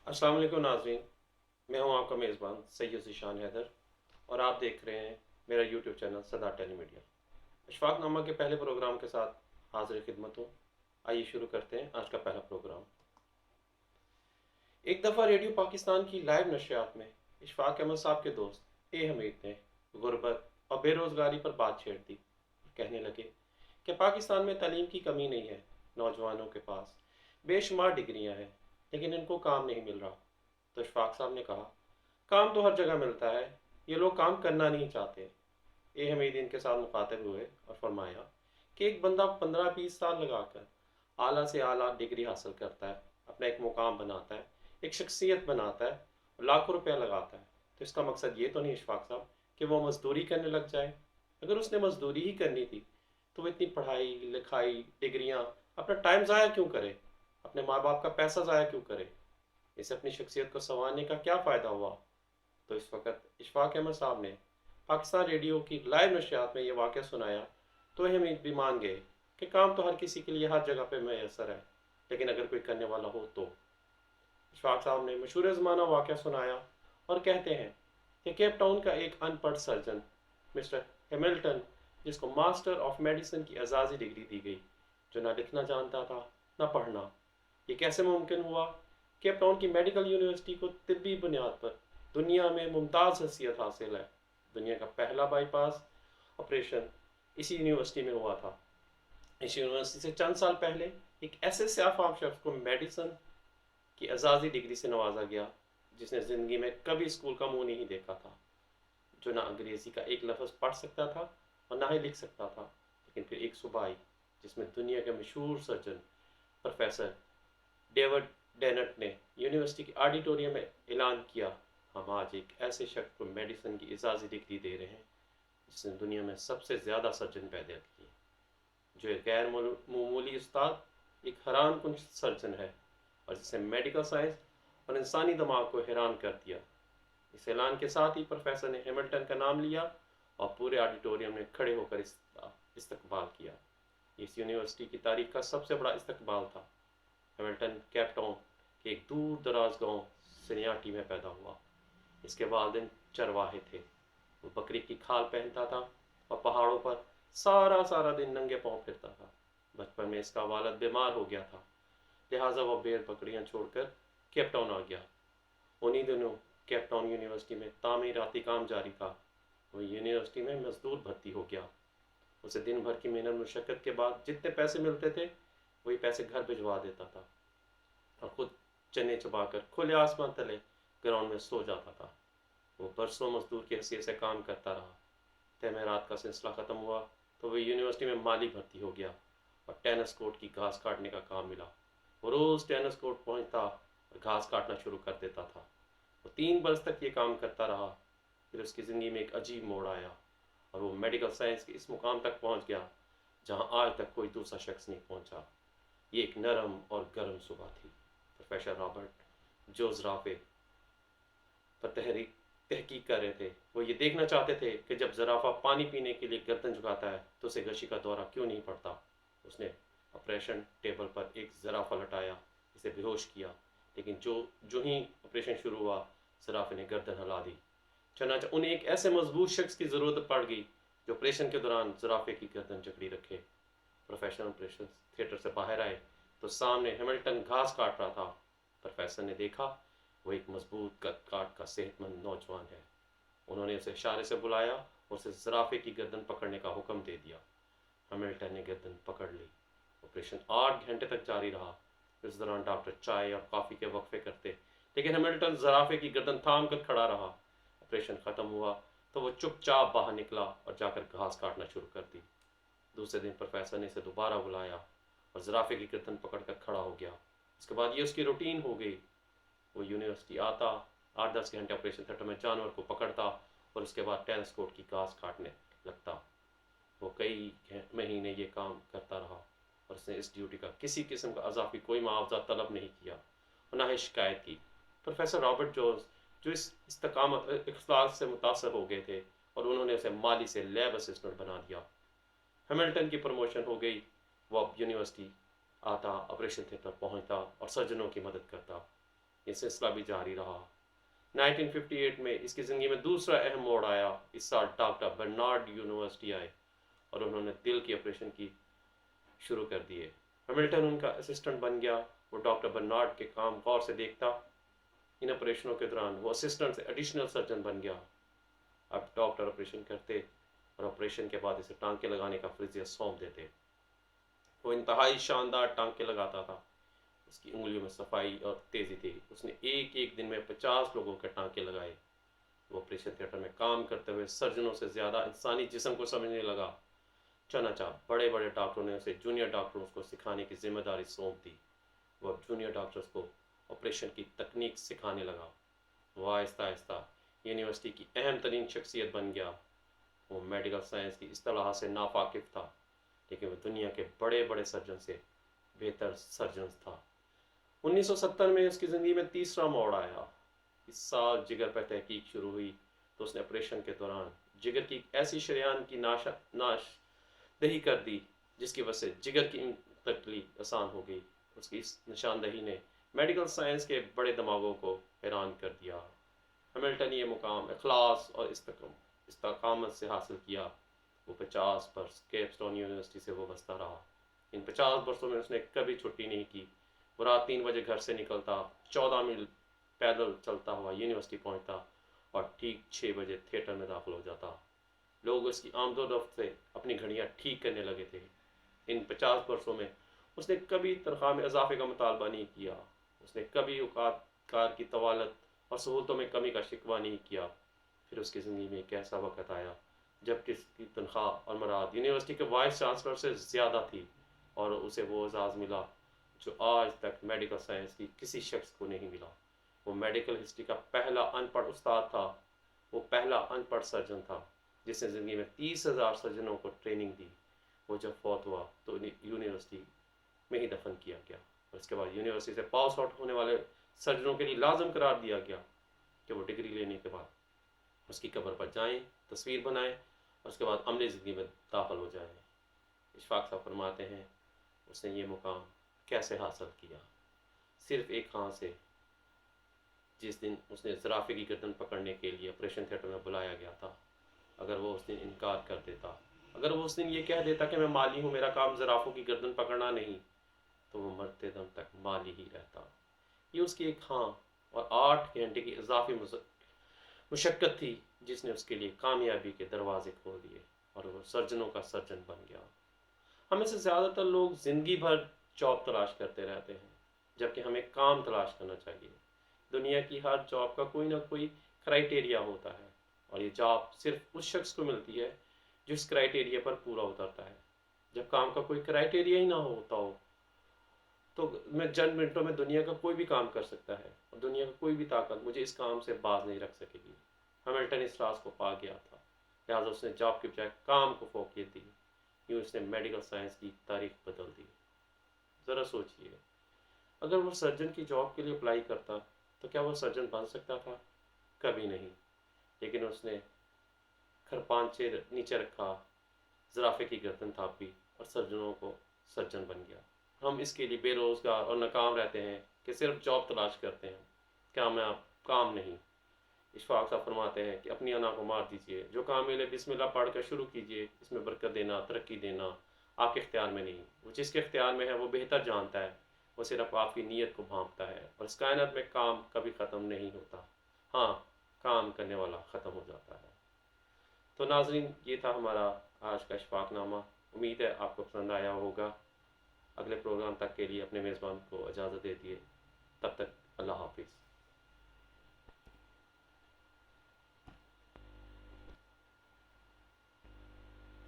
अस्सलाम वालेकुम नाज़रीन। मैं हूं आपका मेज़बान सैयद ज़ीशान हैदर और आप देख रहे हैं मेरा यूट्यूब चैनल सदा टेलीमीडिया। इशफाक नामा के पहले प्रोग्राम के साथ हाजिर खिदमत हूँ। आइए शुरू करते हैं आज का पहला प्रोग्राम। एक दफ़ा रेडियो पाकिस्तान की लाइव नशियात में इशफाक अहमद साहब के दोस्त ए हमीद ने गुर्बत और बेरोज़गारी पर बात छेड़ दी। कहने लगे कि पाकिस्तान में तालीम की कमी नहीं है, नौजवानों के पास बेशुमार डिग्रियां हैं लेकिन इनको काम नहीं मिल रहा। तो इशफाक साहब ने कहा, काम तो हर जगह मिलता है, ये लोग काम करना नहीं चाहते। ए हमीद इनके साथ मुखातिब हुए और फरमाया कि एक बंदा 15-20 साल लगाकर आला से आला डिग्री हासिल करता है, अपना एक मुकाम बनाता है, एक शख्सियत बनाता है और लाखों रुपया लगाता है, तो इसका मकसद ये तो नहीं इशफाक साहब कि वो मज़दूरी करने लग जाए। अगर उसने मज़दूरी ही करनी थी तो वो इतनी पढ़ाई लिखाई डिग्रियां अपना टाइम ज़ाया क्यों करे, अपने माँ बाप का पैसा ज़ाया क्यों करे। इसे अपनी शख्सियत को संवारने का क्या फ़ायदा हुआ। तो इस वक्त इशफाक अहमद साहब ने पाकिस्तान रेडियो की लाइव नशियात में ये वाक़या सुनाया तो हम भी मान गए कि काम तो हर किसी के लिए हर जगह पे मैसर है, लेकिन अगर कोई करने वाला हो तो। इशफाक साहब ने मशहूर ज़माना वाक़या सुनाया और कहते हैं कि केप टाउन का एक अनपढ़ सर्जन मिस्टर हैमिल्टन, जिसको मास्टर ऑफ मेडिसिन की एजाज़ी डिग्री दी गई, जो ना लिखना जानता था ना पढ़ना, ये कैसे मुमकिन हुआ। केप टाउन की मेडिकल यूनिवर्सिटी को तिब्बी बुनियाद पर दुनिया में मुमताज़ हैसियत हासिल है। दुनिया का पहला बाईपास ऑपरेशन इसी यूनिवर्सिटी में हुआ था। इस यूनिवर्सिटी से चंद साल पहले एक ऐसे स्याफाम शख्स को मेडिसिन की एजाज़ी डिग्री से नवाजा गया जिसने ज़िंदगी में कभी स्कूल का मुंह नहीं देखा था, जो ना अंग्रेज़ी का एक लफ्ज़ पढ़ सकता था और ना ही लिख सकता था। लेकिन फिर एक सुबह आई जिसमें दुनिया के मशहूर सर्जन प्रोफेसर डेविड डेनट ने यूनिवर्सिटी के ऑडिटोरियम में ऐलान किया, हम आज एक ऐसे शख्स को मेडिसिन की एजाज़ी डिग्री दे रहे हैं जिसने दुनिया में सबसे ज़्यादा सर्जन पैदा किए, जो एक गैर मामूली उस्ताद, एक हैरान कुन सर्जन है और जिसने मेडिकल साइंस और इंसानी दिमाग को हैरान कर दिया। इस ऐलान के साथ ही प्रोफेसर ने हैमिल्टन का नाम लिया और पूरे ऑडिटोरियम ने खड़े होकर इस्तकबाल किया। इस यूनिवर्सिटी की तारीख का सबसे बड़ा इस्तकबाल था। हैमिल्टन केप टाउन के एक दूर दराज गांव सिनियाटी में पैदा हुआ। इसके वालिदैन चरवाहे थे। वो बकरी की खाल पहनता था और पहाड़ों पर सारा सारा दिन नंगे पाँव फिरता था। बचपन में इसका वालिद बीमार हो गया था, लिहाजा वह भेड़ बकरियां छोड़कर केप टाउन आ गया। उन्हीं दिनों केप टाउन यूनिवर्सिटी में तामीराती काम जारी था। वो यूनिवर्सिटी में मजदूर भर्ती हो गया। उसे दिन भर की मेहनत मुशक्क़त के बाद जितने पैसे मिलते थे वही पैसे घर भिजवा देता था और खुद चने चबाकर खुले आसमान तले ग्राउंड में सो जाता था। वो बरसों मजदूर की हैसियत से काम करता रहा। तहमीरात का सिलसिला ख़त्म हुआ तो वो यूनिवर्सिटी में माली भर्ती हो गया और टेनिस कोर्ट की घास काटने का काम मिला। वो रोज़ टेनिस कोर्ट पहुंचता और घास काटना शुरू कर देता था। वो 3 बरस तक ये काम करता रहा। फिर उसकी ज़िंदगी में एक अजीब मोड़ आया और वो मेडिकल साइंस के इस मुकाम तक पहुंच गया जहां आज तक कोई दूसरा शख्स नहीं पहुंचा। ये एक नरम और गर्म सुबह थी। प्रोफेसर रॉबर्ट जो ज़राफ़े पर तहकीक कर रहे थे, वो ये देखना चाहते थे कि जब ज़राफ़ा पानी पीने के लिए गर्दन झुकाता है तो उसे गशी का दौरा क्यों नहीं पड़ता। उसने ऑपरेशन टेबल पर एक ज़राफ़ा लटाया, इसे बेहोश किया, लेकिन जो ही ऑपरेशन शुरू हुआ ज़राफ़े ने गर्दन हिला दी। चनाचा उन्हें एक ऐसे मजबूत शख्स की ज़रूरत पड़ गई जो ऑपरेशन के दौरान ज़राफ़े की गर्दन जकड़ी रखे। प्रोफेशनल ऑपरेशन थिएटर से बाहर आए तो सामने हैमिल्टन घास काट रहा था। प्रोफेसर ने देखा वो एक मजबूत कद काट का सेहतमंद नौजवान है। उन्होंने उसे इशारे से बुलाया और उसे ज़राफ़े की गर्दन पकड़ने का हुक्म दे दिया। हैमिल्टन ने गर्दन पकड़ ली। ऑपरेशन 8 घंटे तक जारी रहा। इस दौरान डॉक्टर चाय और कॉफ़ी के वक्फे करते, लेकिन हैमिल्टन ज़राफ़े की गर्दन थाम कर खड़ा रहा। ऑपरेशन ख़त्म हुआ तो वो चुपचाप बाहर निकला और जाकर घास काटना शुरू कर दी। दूसरे दिन प्रोफेसर ने इसे दोबारा बुलाया और ज़राफ़े की गर्दन पकड़कर खड़ा हो गया। इसके बाद ये उसकी रूटीन हो गई। वो यूनिवर्सिटी आता, 8-10 घंटे ऑपरेशन थिएटर में जानवर को पकड़ता और उसके बाद टेनिस कोर्ट की घास काटने लगता। वो कई महीने ये काम करता रहा और उसने इस ड्यूटी का किसी किस्म का अजाफी कोई मुआवजा तलब नहीं किया और ना ही शिकायत की। प्रोफेसर रॉबर्ट जोन्स, जो इस इस्तकामत इख्लास से मुतासर हो गए थे, और उन्होंने उसे माली से लैब असिस्टेंट बना दिया। हैमिल्टन की प्रमोशन हो गई। वो अब यूनिवर्सिटी आता, ऑपरेशन थिएटर पहुंचता और सर्जनों की मदद करता। ये سلسلہ بھی جاری رہا۔ 1958 میں اس کی زندگی میں دوسرا اہم موڑ آیا۔ اس سال ڈاکٹر برنارڈ یونیورسٹی آئے اور انہوں نے دل کی آپریشن کی شروع کر دیے۔ ہیملٹن ان کا اسسٹنٹ بن گیا۔ وہ ڈاکٹر برنارڈ کے کام غور سے دیکھتا۔ ان آپریشنوں کے دوران وہ اسسٹنٹ سے ایڈیشنل سرجن بن گیا۔ اب ڈاکٹر آپریشن کرتے اور آپریشن کے بعد اسے ٹانکے لگانے کا فریضہ سونپ دیتے۔ وہ انتہائی شاندار ٹانکے لگاتا تھا۔ اس کی انگلیوں میں صفائی اور تیزی تھی۔ اس نے ایک دن میں 50 لوگوں کے ٹانکے لگائے۔ وہ آپریشن تھیٹر میں کام کرتے ہوئے سرجنوں سے زیادہ انسانی جسم کو سمجھنے لگا۔ چنانچہ بڑے بڑے ڈاکٹروں نے اسے جونیئر ڈاکٹروں کو سکھانے کی ذمہ داری سونپ دی۔ وہ جونیئر ڈاکٹرز کو آپریشن کی تکنیک سکھانے لگا۔ وہ آہستہ آہستہ یونیورسٹی کی اہم ترین شخصیت بن گیا۔ وہ میڈیکل سائنس کی اصطلاح سے ناواقف تھا، لیکن وہ دنیا کے بڑے بڑے سرجن سے بہتر سرجن تھا۔ 1970 میں اس کی زندگی میں تیسرا موڑ آیا۔ اس سال جگر پر تحقیق شروع ہوئی تو اس نے آپریشن کے دوران جگر کی ایسی شریان کی ناش دہی کر دی جس کی وجہ سے جگر کی منتقلی آسان ہو گئی۔ اس کی اس نشاندہی نے میڈیکل سائنس کے بڑے دماغوں کو حیران کر دیا۔ ہیملٹن یہ مقام اخلاص اور استقامت سے حاصل کیا۔ وہ 50 برس کیپ اسٹون یونیورسٹی سے وابستہ رہا۔ ان 50 برسوں میں اس نے کبھی چھٹی نہیں کی۔ وہ رات 3 بجے گھر سے نکلتا، 14 میل پیدل چلتا ہوا یونیورسٹی پہنچتا اور ٹھیک 6 بجے تھیٹر میں داخل ہو جاتا۔ لوگ اس کی آمد و رفت سے اپنی گھڑیاں ٹھیک کرنے لگے تھے۔ ان 50 برسوں میں اس نے کبھی تنخواہ میں اضافے کا مطالبہ نہیں کیا۔ اس نے کبھی اوقات کار کی طوالت اور سہولتوں میں کمی کا شکوہ نہیں کیا۔ پھر اس کی زندگی میں ایک ایسا وقت آیا جب کہ اس کی تنخواہ اور مراد یونیورسٹی کے وائس چانسلر سے زیادہ تھی اور اسے وہ اعزاز ملا جو آج تک میڈیکل سائنس کی کسی شخص کو نہیں ملا۔ وہ میڈیکل ہسٹری کا پہلا ان پڑھ استاد تھا۔ وہ پہلا ان پڑھ سرجن تھا جس نے زندگی میں 30,000 سرجنوں کو ٹریننگ دی۔ وہ جب فوت ہوا تو یونیورسٹی میں ہی دفن کیا گیا اور اس کے بعد یونیورسٹی سے پاس آؤٹ ہونے والے سرجنوں کے لیے لازم قرار دیا گیا کہ وہ ڈگری لینے کے بعد اس کی قبر پر جائیں، تصویر بنائیں اور اس کے بعد عملی زندگی میں داخل ہو جائیں۔ اشفاق صاحب فرماتے ہیں اس نے یہ مقام کیسے حاصل کیا؟ صرف ایک ہاں سے۔ جس دن اس نے زرافے کی گردن پکڑنے کے لیے آپریشن تھیٹر میں بلایا گیا تھا، اگر وہ اس دن انکار کر دیتا، اگر وہ اس دن یہ کہہ دیتا کہ میں مالی ہوں، میرا کام زرافوں کی گردن پکڑنا نہیں، تو وہ مرتے دم تک مالی ہی رہتا۔ یہ اس کی ایک ہاں اور 8 گھنٹے کی اضافی مشقت تھی جس نے اس کے لیے کامیابی کے دروازے کھول دیے اور وہ سرجنوں کا سرجن بن گیا۔ ہمیں سے زیادہ تر لوگ زندگی بھر جاب تلاش کرتے رہتے ہیں، جبکہ ہمیں کام تلاش کرنا چاہیے۔ دنیا کی ہر جاب کا کوئی نہ کوئی کرائیٹیریا ہوتا ہے اور یہ جاب صرف اس شخص کو ملتی ہے جو اس کرائیٹیریا پر پورا اترتا ہے۔ جب کام کا کوئی کرائیٹیریا ہی نہ ہوتا ہو تو میں چند منٹوں میں دنیا کا کوئی بھی کام کر سکتا ہے اور دنیا کا کوئی بھی طاقت مجھے اس کام سے باز نہیں رکھ سکے گی۔ ہیملٹن اس راز کو پا گیا تھا، لہٰذا اس نے جاب کے بجائے کام کو فوقیت دی۔ یوں اس نے میڈیکل سائنس کی تاریخ بدل دی۔ ذرا سوچئے، اگر وہ سرجن کی جاب کے لیے اپلائی کرتا تو کیا وہ سرجن بن سکتا تھا؟ کبھی نہیں۔ لیکن اس نے کھرپانچے نیچے رکھا، زرافے کی گردن تھاپی اور سرجنوں کو سرجن بن گیا۔ ہم اس کے لیے بے روزگار اور ناکام رہتے ہیں کہ صرف جاب تلاش کرتے ہیں، کامیاب کام نہیں۔ اشفاق صاحب فرماتے ہیں کہ اپنی انا کو مار دیجئے، جو کام ملے بسم اللہ پڑھ کر شروع کیجئے۔ اس میں برکت دینا، ترقی دینا آپ کے اختیار میں نہیں، وہ جس کے اختیار میں ہے وہ بہتر جانتا ہے۔ وہ صرف آپ کی نیت کو بھانپتا ہے اور اس کائنات میں کام کبھی ختم نہیں ہوتا، ہاں کام کرنے والا ختم ہو جاتا ہے۔ تو ناظرین، یہ تھا ہمارا آج کا اشفاق نامہ۔ امید ہے آپ کو پسند آیا ہوگا۔ اگلے پروگرام تک کے لیے اپنے میزبان کو اجازت دے دیے۔ تب تک اللہ حافظ۔